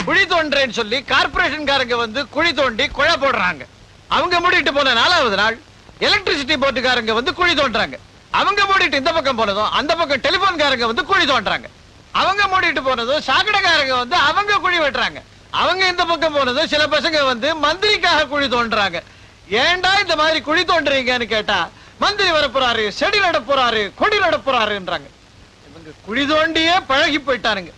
குழி தோன்றேன்னு சொல்லி கார்பரேஷன்காரங்க வந்து குழி தோண்டி குழா போடுறாங்க. அவங்க மூடிட்டு போன 4வது நாள் எலக்ட்ரிசிட்டி போர்டுக்காரங்க வந்து குழி தோன்றாங்க. அவங்க மூடிட்டு இந்த பக்கம் போனதும் அந்த பக்கம் டெலிபோன்காரங்க வந்து குழி தோன்றாங்க. அவங்க மூடிட்டு போனதும் சாக்கடைக்காரங்க வந்து அவங்க குழி வெட்டுறாங்க. அவங்க இந்த பக்கம் போனதும் சில பசங்க வந்து மந்திரிக்காக குழி தோன்றாங்க. ஏண்டா இந்த மாதிரி குழி தோன்றீங்கன்னு கேட்டா மந்திரி வர போறாரு, செடி நட போறாரு, கொடி நட போறாருன்றாங்க. இவங்க குழி தோண்டியே பழகி போயிட்டானுங்க.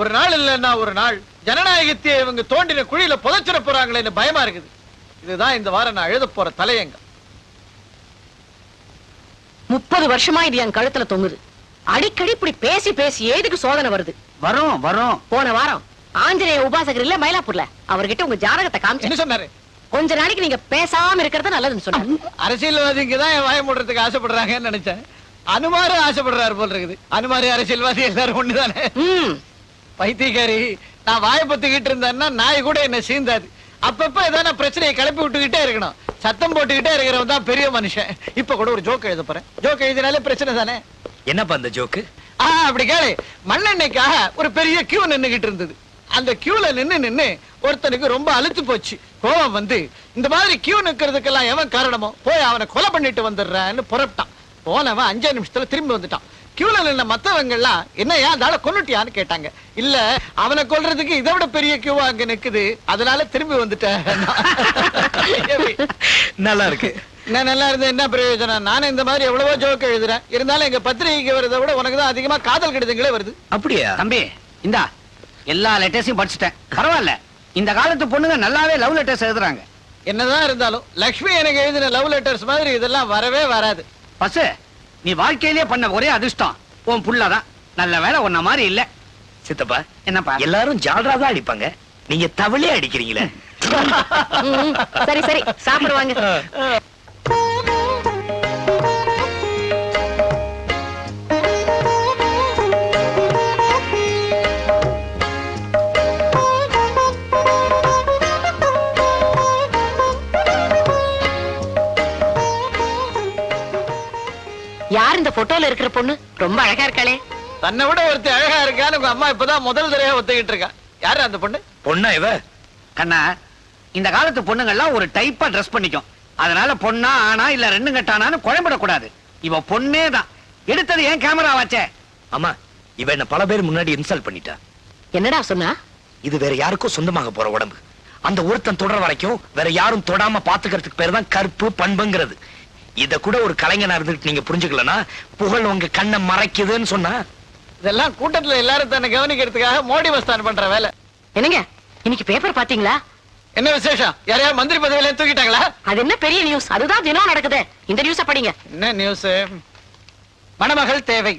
ஒரு நாள் இல்லைன்னா ஒரு நாள் ஜனநாயகத்தை இவங்க தோண்டின குழியில புதைச்சிட போறாங்களேன்னு பயமா இருக்குது. இதுதான் இந்த வாரம் நான் எழுத போற தலையங்கம். 30 வருஷமா இது என் கழுத்துல தொங்குது. அடிக்கடி இப்படி பேசி பேசி ஏதுக்கு சோதனை வருது? வரும். போன வாரம் ஆஞ்சநேய உபாசகர் இல்ல மயிலாப்பூர்ல அவர்கிட்ட உங்க ஜாதகத்தை காமிச்சு என்ன சொன்னாரு? கொஞ்ச நாளைக்கு நீங்க பேசாம இருக்கிறது நல்லதுன்னு சொன்னாரு. அரசியல்வாதிங்க தான் என் வாய மூடுறதுக்கு ஆசைப்படுறாங்கன்னு நினைச்சேன். அனுமாரு ஆசைப்படுறாரு போல் இருக்குது. அனுமாரி அரசியல்வாதி எல்லாரும் ஒண்ணுதானே. பைத்தியக்காரி, நான் வாய பத்திக்கிட்டு இருந்தேன்னா நாய் கூட என்ன சீந்தாது. அப்பப்ப ஏதாவது பிரச்சனையை கிளப்பி விட்டுக்கிட்டே இருக்கணும். சத்தம் போட்டுக்கிட்டே இருக்கிறவன் தான் பெரிய மனுஷன். இப்ப கூட ஒரு ஜோக் எழுத போறேன். ஜோக் எழுதினாலே பிரச்சனை தானே. என்னப்பா அந்த ஜோக்கு? அப்படி கேளு. மண்ணெண்ணெய்க்காக ஒரு பெரிய கியூ நின்னுகிட்டு இருந்தது. அந்த கியூல நின்னு ஒருத்தனுக்கு ரொம்ப அழுத்து போச்சு. கோபம் வந்து இந்த மாதிரி கியூ நிக்கிறதுக்கெல்லாம் எவன் காரணமோ போய் அவனை கொலை பண்ணிட்டு வந்துடுறான்னு புறப்பட்டான். போனவன் 5 நிமிஷத்துல திரும்பி வந்துட்டான். கியூல நின்ன மத்தவங்க எல்லாம் என்னையா தாள கொன்னுட்டியான்னு கேட்டாங்க. இல்ல, அவனை கொல்றதுக்கு இதை விட பெரிய கியூவா அங்க நிக்குது, அதனால திரும்பி வந்துட்டேன். நல்லா இருக்கு. நான் நல்லா இருந்தேன் என்ன பிரயோஜனம்? நானும் இந்த மாதிரி எவ்வளவோ ஜோக்கு எழுதுறேன். இருந்தாலும் எங்க பத்திரிகைக்கு வரதை விட உனக்கு தான் அதிகமா காதல் கடிதங்களே வருது. அப்படியா தம்பி? இந்தா எல்லா லெட்டர்ஸையும் படிச்சுட்டேன். பரவாயில்ல, இந்த காலத்து பொண்ணுங்க நல்லாவே லவ் லெட்டர்ஸ் எழுதுறாங்க. என்னதான் இருந்தாலும் லக்ஷ்மி எனக்கு எழுதின லவ் லெட்டர்ஸ் மாதிரி இதெல்லாம் வரவே வராது. பஸ், நீ வாழ்க்கையிலேயே பண்ண ஒரே அதிர்ஷ்டம் உன் புள்ளதான். நல்ல வேலை உன்ன மாதிரி இல்ல. சித்தப்பா, என்னப்பா? எல்லாரும் ஜால்ரா தான் அடிப்பாங்க, நீங்க தவளே அடிக்கிறீங்களே. சரி சரி, சாப்பிடுவாங்க. யார் இந்த போட்டோல இருக்கிற பொண்ணு? ரொம்ப அழகா இருக்காளே. தன்னை விட ஒருத்தி அழகா இருக்கான்னு உங்க அம்மா இப்பதான் முதல் தடவை ஒத்துக்கிட்டு இருக்கா. யாரு அந்த பொண்ணு? பொண்ணா இவ? கண்ணா, இந்த காலத்து பொண்ணுங்கள்லாம் ஒரு டைப்பா ட்ரெஸ் பண்ணிக்கும். அதனால பொண்ணா ஆனா இல்ல ரெண்டும் கட்டானான்னு குழம்பிடக்கூடாது. இவ பொண்ணே தான். எடுத்தது ஏன் கேமரா வாச்சே. அம்மா, இவ என்ன பல பேர் முன்னாடி இன்சல்ட் பண்ணிட்டா. என்னடா சொன்னா? இது வேற யாருக்கும் சொந்தமாக போற உடம்பு. அந்த ஒருத்தன் தொடர வரைக்கும் வேற யாரும் தொடாம பாத்துக்கிறதுக்கு பேர் தான் கற்பு பண்புங்கிறது. இத கூட ஒரு கலைஞனா இருந்துட்டு நீங்க புரிஞ்சுக்கலனா புகழ் உங்க கண்ணை மறைக்குதுன்னு சொன்னா. இதெல்லாம் கூட்டத்துல எல்லாரும் தன்னை கவனிக்கிறதுக்காக மோடி மஸ்தான் பண்ற வேலை. என்னங்க, இன்னைக்கு பேப்பர் பாத்தீங்களா? என்ன விசேஷம்? யாரையாவது மந்திரி பதவியில தூக்கிட்டாங்களா? அது என்ன பெரிய நியூஸ்? அதுதான் தினம் நடக்குது. இந்த நியூஸ படிங்க. என்ன நியூஸ்? மணமகள் தேவை,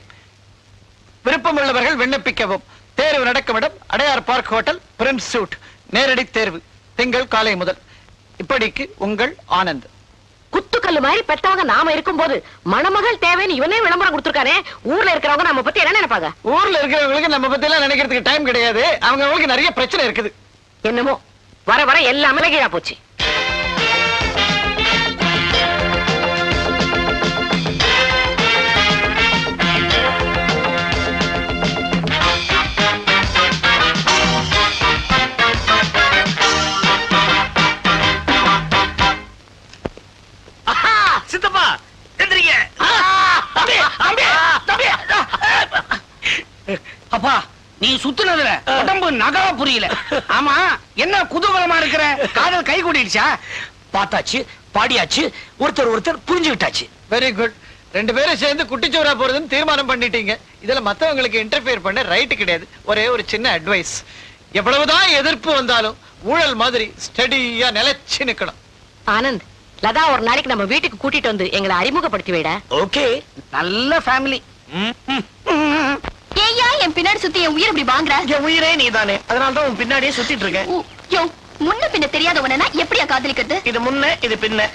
விருப்பமுள்ளவர்கள் விண்ணப்பிக்கவும். தேர்வு நடக்கும் இடம் Adyar park hotel, prince suite. நேரடி தேர்வு திங்கள் காலை முதல். இப்படிக்கு உங்கள் ஆனந்த். குத்துக்கல்லு மாதிரி பெத்தவங்க நாம இருக்கும் போது மணமகள் தேவைன்னு இவனே விளம்பரம் கொடுத்திருக்கானே. ஊர்ல இருக்கிறவங்க நம்ம பத்தி என்ன நினைப்பாங்க? ஊர்ல இருக்கிறவங்களுக்கு நம்ம பத்தி எல்லாம் நினைக்கிறதுக்கு டைம் கிடையாது. அவங்களுக்கு நிறைய பிரச்சனை இருக்குது. என்னமோ வர வர எல்லாமே லகீரா போச்சு. சித்தப்பா எந்திரிங்க. அப்பா, நீ சுத்துனதுல உடம்பு நகர புரியல. ஆமா, என்ன குதூகலமா இருக்கிற? காதல் கை கூடிடுச்சா? பார்த்தாச்சு, பாடியாச்சு, ஒருத்தர் புரிஞ்சுக்கிட்டாச்சு. Very good. 2 பேரும் சேர்ந்து குட்டிச்சோரா போறதுன்னு தீர்மானம் பண்ணிட்டீங்க. இதுல மத்தவங்களுக்கு இன்டர்ஃபியர் பண்ண ரைட் கிடையாது. ஒரே ஒரு சின்ன அட்வைஸ், எவ்வளவுதான் எதிர்ப்பு வந்தாலும் ஊழல் மாதிரி ஸ்டடியா நிலைச்சு நிக்கணும். ஆனந்த், லதா ஒரு நாளைக்கு நம்ம வீட்டுக்கு கூட்டிட்டு வந்து எங்களை அறிமுகப்படுத்தி வைடா. ஓகே, நல்ல ஃபேமிலி. ஏயா என் பின்னாடி சுத்தி என் உயிர் இப்படி வாங்குற? என் உயிரே நீதானே, அதனாலதான் உன் பின்னாடியே சுத்திட்டு இருக்கேன். யோ, முன்ன பின்ன தெரியாதவனா எப்படியா காதலிக்கிறது? இது முன்ன இது பின்ன.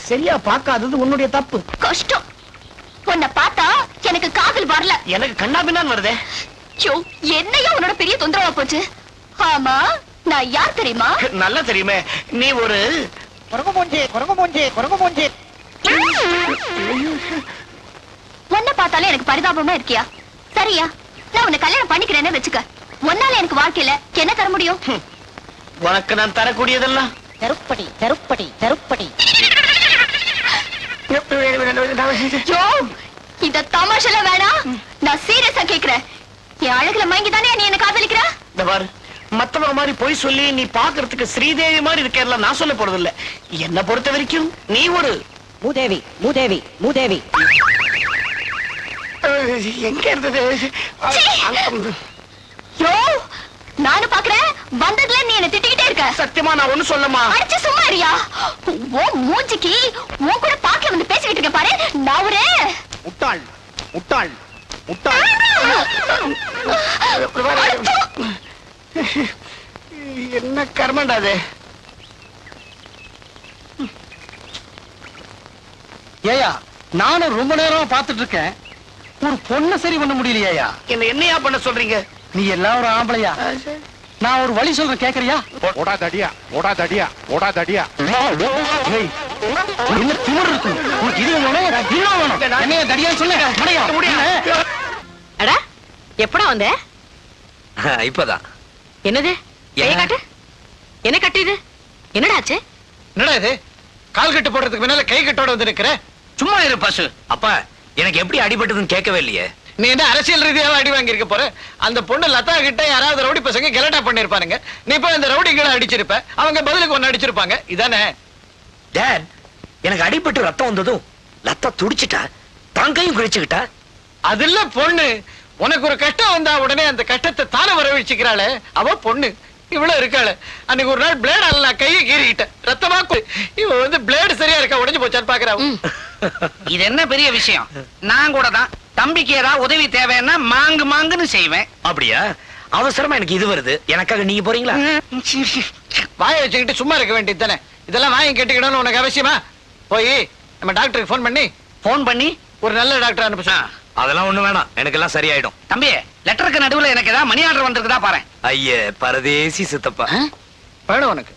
சரியா பார்க்காதது உன்னுடைய தப்பு. கஷ்டம். உன்னை பார்த்தா எனக்கு காதல் வரல. எனக்கு கண்ணா பின்னான்னு வருதே. யோ, என்னையா உன்னோட பெரிய தொந்தரவா போச்சு? ஆமா, நான் யார் தெரியுமா? நல்லா தெரியுமே, நீ ஒரு உன்னை பார்த்தாலே எனக்கு பரிதாபமா இருக்கியா? சரியா, நான் உன்னை கல்யாணம் பண்ணிக்கிறேன்னு வச்சுக்க. உன்னால எனக்கு வாழ்க்கையில என்ன தர முடியும்? உனக்கு நான் தரக்கூடியதெல்லாம் தெருப்படி தெருப்படி தெருப்படி. யோ, இந்த தமாஷல வேணாம். நான் சீரியஸா கேக்குறேன். என் அழகுல மயங்கி தானே நீ என்ன காதலிக்கிற? இந்த பாரு, மத்தவங்க மாதிரி போய் சொல்லி நீ பாக்குறதுக்கு ஸ்ரீதேவி மாதிரி இருக்கல நான் சொல்ல போறது இல்ல. என்ன பொறுத்த வரைக்கும் நீ ஒரு மூதேவி மூதேவி மூதேவி. எங்க இருந்தது? யோ, நானும் பாக்குறேன். வந்ததுல நீ என்ன திட்டிக்கிட்டே இருக்க. சத்தியமா நான் ஒண்ணு சொல்லமா? அடிச்சு சும்மா இருயா. ஓ மூஞ்சிக்கு உன் கூட பாக்கல வந்து பேசிக்கிட்டு இருக்க பாரு. நான் ஒரு முட்டாள் முட்டாள் முட்டாள். என்ன கர்மண்டாது? ஏயா நானும் ரொம்ப நேரம் பார்த்துட்டு இருக்கேன், ஒரு பொண்ணை சரி பண்ண முடியலையா? என்னையா பண்ண சொல்றீங்க? நீ எல்லாம் ஒரு ஆம்பளையா? நான் ஒரு வழி சொல்றேன், கேக்குறியா? ஓடா தடியா, ஓடா தடியா, ஓடா தடியா. ஏய், உனக்கு என்ன திமிரு இருக்கு? உனக்கு இது வேணும், இன்னும் வேணும். என்னைய தடியான்னு சொல்லு. மடையா. அட, எப்படா வந்த? இப்பதான். என்னது? கையை காட்டு. என்ன கட்டு இது? என்னடா ஆச்சு? என்னடா இது? கால் கட்டு போடுறதுக்கு முன்னால கை கட்டோட வந்து நிக்கிற. சும்மா இரு பசு. அப்பா, எனக்கு எப்படி அடிபட்டதுன்னு கேட்கவே இல்லையே. நீ என்ன அரசியல் ரீதியாக அடி வாங்கி இருக்க போற? அந்த பொண்ணு லதா கிட்ட யாராவது ரவுடி பசங்க கெலட்டா பண்ணிருப்பானுங்க. நீ போய் அந்த ரவுடிங்களை அடிச்சிருப்ப, அவங்க பதிலுக்கு ஒன்னு அடிச்சிருப்பாங்க. இதானே? டாட், எனக்கு அடிபட்டு ரத்தம் வந்ததும் லத்தா துடிச்சிட்டா, தாங்கையும் குளிச்சுக்கிட்டா. அது இல்ல பொண்ணு. உனக்கு ஒரு கஷ்டம் வந்தா உடனே அந்த கஷ்டத்தை தானே வரவழைச்சுக்கிறாளே, அவ பொண்ணு. இவ்வளவு இருக்காளே. அன்னைக்கு ஒரு நாள் பிளேடால நான் கையை கீறிக்கிட்டேன், ரத்தமா இவ வந்து பிளேடு சரியா இருக்கா, உடைஞ்சு போச்சான்னு பாக்குறா. இது என்ன பெரிய விஷயம்? நான் கூட தான் தம்பிக்கு ஏதாவது உதவி தேவைன்னா மாங்கு மாங்குன்னு செய்வேன். அப்படியா? அவசரமா எனக்கு இது வருது, எனக்காக நீங்க போறீங்களா? வாயை வச்சுக்கிட்டு சும்மா இருக்க வேண்டியது தானே. இதெல்லாம் வாங்கி கேட்டுக்கணும்னு உனக்கு அவசியமா? போய் நம்ம டாக்டருக்கு போன் பண்ணி ஒரு நல்ல டாக்டர் அனுப்பிச்சா. அதெல்லாம் ஒண்ணு வேணாம், எனக்கு எல்லாம் சரியாயிடும். தம்பி, லெட்டருக்கு நடுவுல எனக்கு ஏதாவது மணி ஆர்டர் வந்திருக்குதா பாரு. ஐய பரதேசி சித்தப்பா. வேணும் உனக்கு.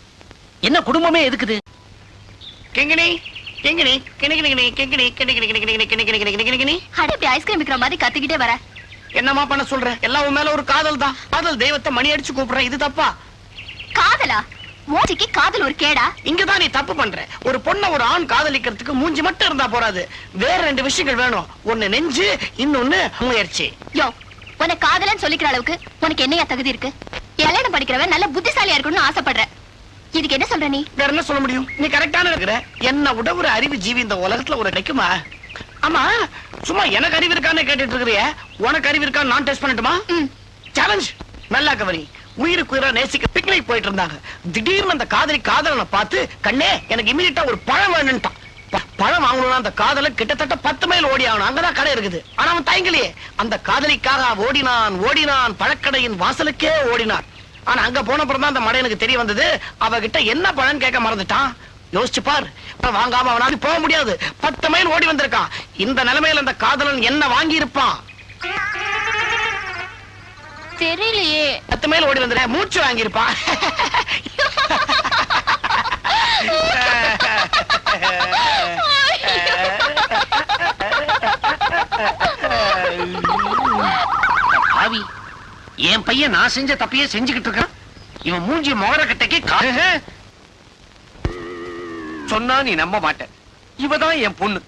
என்ன குடும்பமே எதுக்குது? கிங்கினி கிங்கினி கிணி கிணி கிணி கிங்கினி கிணி கிணி கிணி கிணி கிணி கிணி கிணி கிணி கிணி. அட, இப்படி ஐஸ்கிரீம் விக்கிற மாதிரி கத்திக்கிட்டே வர. என்னமா பண்ண சொல்ற? எல்லாம் உன் மேல ஒரு காதல் தான். காதல் தெய்வத்தை மணி அடிச்சு கூப்பிடுறேன், இது தப்பா? காதலா? மூஞ்சிக்கு காதல் ஒரு கேடா? இங்கதான் நீ தப்பு பண்ற. ஒரு பொண்ண ஒரு ஆண் காதலிக்கிறதுக்கு மூஞ்சி மட்டும் இருந்தா போறாது, வேற 2 விஷயங்கள் வேணும். ஒண்ணு நெஞ்சு, இன்னொன்னு முயற்சி. யோ, உனக்கு காதலன்னு சொல்லிக்கிற அளவுக்கு உனக்கு என்னையா தகுதி இருக்கு? கல்யாணம் படிக்கிறவன் நல்ல புத்திசாலியா இருக்கணும்னு ஆசைப்படுற. இதுக்கு என்ன சொல்ற நீ? வேற என்ன சொல்ல முடியும்? நீ கரெக்டான இருக்கிற. என்ன விட ஒரு அறிவு ஜீவி இந்த உலகத்துல ஒரு கிடைக்குமா? ஆமா, சும்மா எனக்கு அறிவு இருக்கான்னு கேட்டுட்டு இருக்கிறிய, உனக்கு அறிவு இருக்கான்னு நான் டெஸ்ட் பண்ணட்டுமா? சேலஞ்ச். நல்லா கவனி. உயிருக்கு உயிரா நேசிக்க பிக்னிக் போயிட்டு இருந்தாங்க. திடீர்னு அந்த காதலனை பார்த்து, கண்ணே எனக்கு இமீடியட்டா ஒரு பழம் வேணும்ட்டான். பழம் வாங்கணும்னா அந்த காதல கிட்டத்தட்ட 10 மைல் ஓடி ஆகணும், அங்கதான் கடை இருக்குது. ஆனா அவன் தயங்கலையே. அந்த காதலிக்காக ஓடினான் ஓடினான், பழக்கடையின் வாசலுக்கே ஓடினான். ஆனா அங்க போனப்புறம் தான் அந்த மடையனுக்கு தெரிய வந்தது, அவகிட்ட என்ன பழம் கேட்க மறந்துட்டான். யோசிச்சு பார், வாங்காம அவனால போக முடியாது. 10 மைல் ஓடி வந்திருக்கான். இந்த நிலைமையில அந்த காதலன் என்ன வாங்கி இருப்பான் தெரியலையே. 10 மைல் ஓடி வந்துட மூச்சு வாங்கி இருப்பான். ஆவி, என் பையன் நான் செஞ்ச தப்பையே செஞ்சுக்கிட்டு இருக்கான். இவன் மூஞ்சி மோர கட்டைக்கு சொன்னா நீ நம்ப மாட்ட. இவதான் என் பொண்ணு.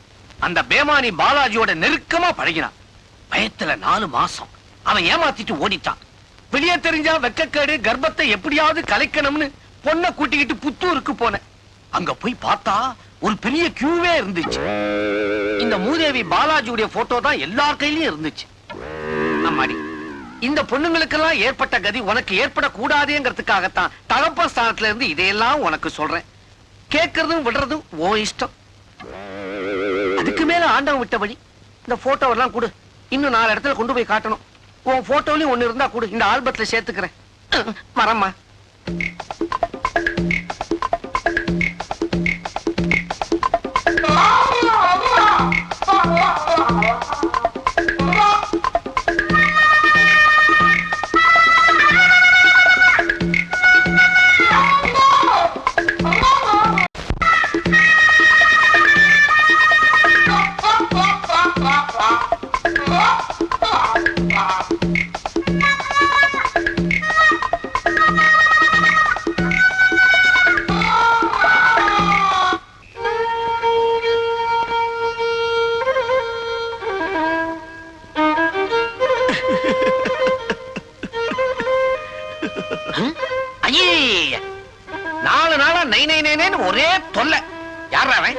அந்த பேமானி பாலாஜியோட நெருக்கமா பழகினான். பயத்துல 4 மாசம் அவன் ஏமாத்திட்டு ஓடிட்டான். வெளியே தெரிஞ்சா வெக்கக்கேடு, கர்ப்பத்தை எப்படியாவது கலைக்கணும்னு பொண்ணை கூட்டிக்கிட்டு புத்தூருக்கு போனேன். அங்க போய் பார்த்தா ஒரு பெரிய கியூவே இருந்துச்சு. இந்த மூதேவி பாலாஜியுடைய போட்டோ தான் எல்லார் கையிலயும் இருந்துச்சு. அம்மாடி, இந்த பொண்ணுங்களுக்கெல்லாம் ஏற்பட்ட கதி உனக்கு ஏற்படக்கூடாதுங்கிறதுக்காகத்தான் தகப்பன் ஸ்தானத்துல இருந்து இதையெல்லாம் உனக்கு சொல்றேன். கேட்கறதும் விடுறதும் ஓ இஷ்டம். அதுக்கு மேல ஆண்டவன் விட்ட வழி. இந்த போட்டோ எல்லாம் கொடு, இன்னும் 4 இடத்துல கொண்டு போய் காட்டணும். உன் போட்டோலயும் ஒண்ணு இருந்தா கொடு, இந்த ஆல்பத்துல சேர்த்துக்கிறேன். மரம்மா. ஐயே, 4 நாளா நை நை நைன்னு ஒரே தொல்லை. யாரா அவன்?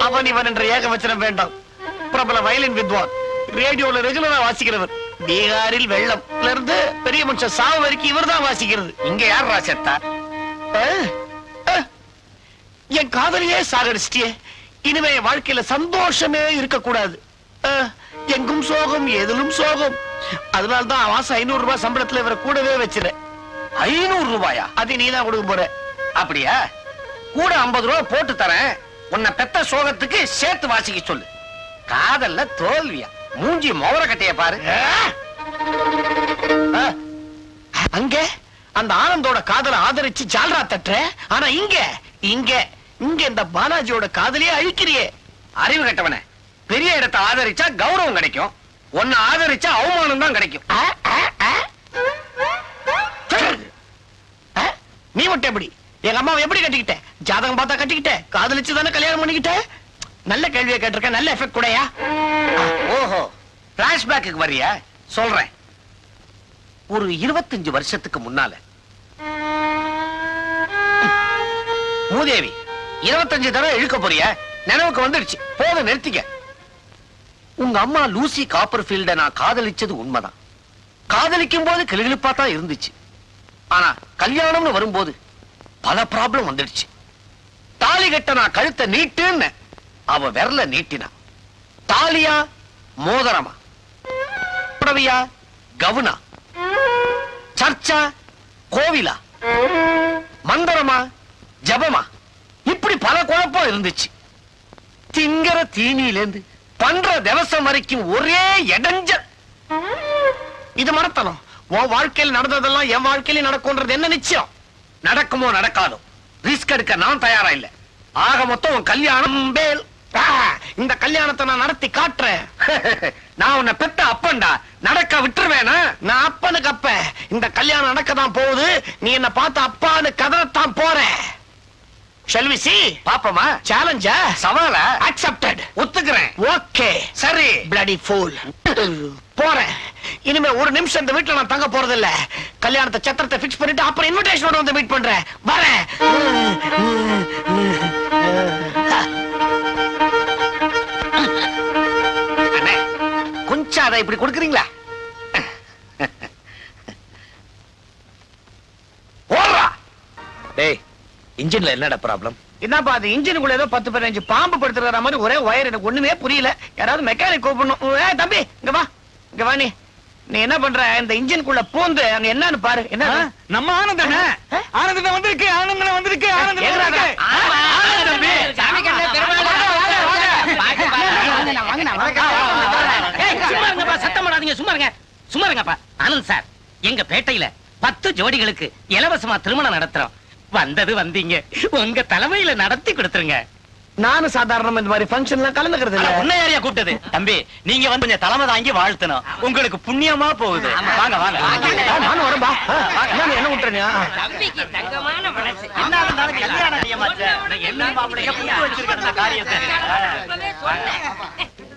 அவன் இவன் என்ற ஏகவச்சனம் வேண்டாம். பிரபல வயலின் வித்வான், ரேடியோல ரெகுலரா வாசிக்கிறவர். பீகாரில் வெள்ளம்ல இருந்து பெரிய மனுஷன் சாவு வரைக்கும் இவர்தான் வாசிக்கிறது. இங்க யாரா செத்தா? என் காதலியே சாகடிச்சிட்டியே. இனிமே என் வாழ்க்கையில சந்தோஷமே இருக்க கூடாது. எங்கும் சோகம், எதிலும் சோகம். அதனால்தான் மாசம் 500 ரூபாய் சம்பளத்துல இவரை கூடவே வச்சிருக்கேன். 500 ரூபாயா? அது நீதான் கொடுக்க போற. அப்படியா? கூட 50 ரூபாய் போட்டு தரேன். உன்னை பெத்த சோகத்துக்கு சேர்த்து வாசிக்க சொல்லு. காதல்ல தோல்வியா? மூஞ்சி மோவர கட்டைய பாரு. அங்க அந்த ஆனந்தோட காதலை ஆதரிச்சு ஜால்ரா தட்டுற. ஆனா இங்க இங்க இங்க இந்த பாலாஜியோட காதலியே அழிக்கிறியே. அறிவு கட்டவன, பெரிய இடத்தை ஆதரிச்சா கௌரவம் கிடைக்கும், உன்னை ஆதரிச்சா அவமானம் தான் கிடைக்கும். நீ மட்டும் எப்படி? எங்க அம்மாவை எப்படி கட்டிக்கிட்ட? ஜாதகம் பார்த்தா கட்டிக்கிட்ட? காதலிச்சு தானே கல்யாணம் பண்ணிக்கிட்ட? நல்ல கேள்வியை கேட்டிருக்க. நல்ல எஃபெக்ட் கூடயா? ஓஹோ, பிளாஷ்பேக்கு வரியா? சொல்றேன். ஒரு 25 வருஷத்துக்கு முன்னால மூதேவி 25 தடவை இழுக்க போறிய நினைவுக்கு வந்துடுச்சு. போதும், நிறுத்திக்க. உங்க அம்மா லூசி காப்பர்ஃபீல்ட நான் காதலிச்சது உண்மைதான். காதலிக்கும் போது கிளுகிழுப்பா தான் இருந்துச்சு. ஆனா கல்யாணம்னு வரும்போது பல ப்ராப்ளம் வந்துடுச்சு. தாலி கட்ட நான் கழுத்தை நீட்டுன்னு அவ விரல நீட்டினா. தாலியா மோதிரமா, புடவையா கவுனா, சர்ச்சா கோவிலா, மந்திரமா ஜபமா, இப்படி பல குழப்பம் இருந்துச்சு. திங்கிற தீனியிலேந்து பண்ற திவசம் வரைக்கும் ஒரே இடைஞ்சல். இது மறத்தணும். உன் வாழ்க்கையில் நடந்ததெல்லாம் என் வாழ்க்கையில நடக்கும்ன்றது என்ன நிச்சயம்? நடக்குமோ நடக்காதோ, ரிஸ்க் எடுக்க நான் தயாரா இல்ல. ஆக மொத்தம் உன் கல்யாணம் பேல். இந்த கல்யாணத்தை நான் நடத்தி காட்டுறேன். நான் உன்னை பெத்த அப்பன்டா, நடக்க விட்டுருவேனா? நான் அப்பனுக்கு அப்ப. இந்த கல்யாணம் நடக்கதான் போகுது. நீ என்ன பார்த்து அப்பான்னு கதறத்தான் போற. Shall we see? பாப்பமா? Challenge? சவால Accepted. ஒத்துக்கிறேன். Okay. சரி. Bloody fool. போறேன். இனிமே ஒரு நிமிஷம் இந்த வீட்டுல நான் தங்க போறது இல்ல. கல்யாணத்தை சத்திரத்தை பிக்ஸ் பண்ணிட்டு அப்புறம் இன்விடேஷனோட வந்து மீட் பண்றேன். வரேன். அண்ணே, கொஞ்சம் அதை இப்படி கொடுக்குறீங்களா? ஓடுறா. டேய், இன்ஜின்ல என்னடா ப்ராப்ளம்? என்னப்பா அது? இன்ஜினுக்குள்ள ஏதோ 10-15 பாம்பு படுத்துற மாதிரி ஒரே ஒயர். எனக்கு ஒண்ணுமே புரியல. யாராவது மெக்கானிக் கூப்பிடணும். தம்பி இங்க வா, இங்க வா. நீ என்ன பண்ற? இந்த இன்ஜினுக்குள்ள பூந்து அங்க என்னன்னு பாரு. என்ன? நம்ம ஆனந்தன ஆனந்தன வந்திருக்கு, ஆனந்தன வந்திருக்கு, ஆனந்தன வந்திருக்கு. சத்தம் போடாதீங்க, சும்மா இருங்க, சும்மா இருங்கப்பா. ஆனந்த் சார், எங்க பேட்டையில 10 ஜோடிகளுக்கு இலவசமா திருமணம் நடத்துறோம். வந்தது வந்தீங்க, உங்க தலைமையில நடத்தி கொடுத்துருங்க. நானும் சாதாரணமா இந்த மாதிரி ஃபங்க்ஷன்லாம் கலந்துக்கிறது இல்ல. உன்னை யாரையா கூப்பிட்டது? தம்பி, நீங்க வந்து கொஞ்சம் தலைமை தாங்கி வாழ்த்தணும். உங்களுக்கு புண்ணியமா போகுது. வாங்க வாங்க. நானும் வரேன்பா. என்ன விட்டுறீங்க? தம்பிக்கு தங்கமான மனசு. என்ன இருந்தாலும் கல்யாணம் செய்ய மாட்டேன். என்ன மாப்பிள்ளைய கூப்பிட்டு வச்சிருக்கேன் காரியத்தை.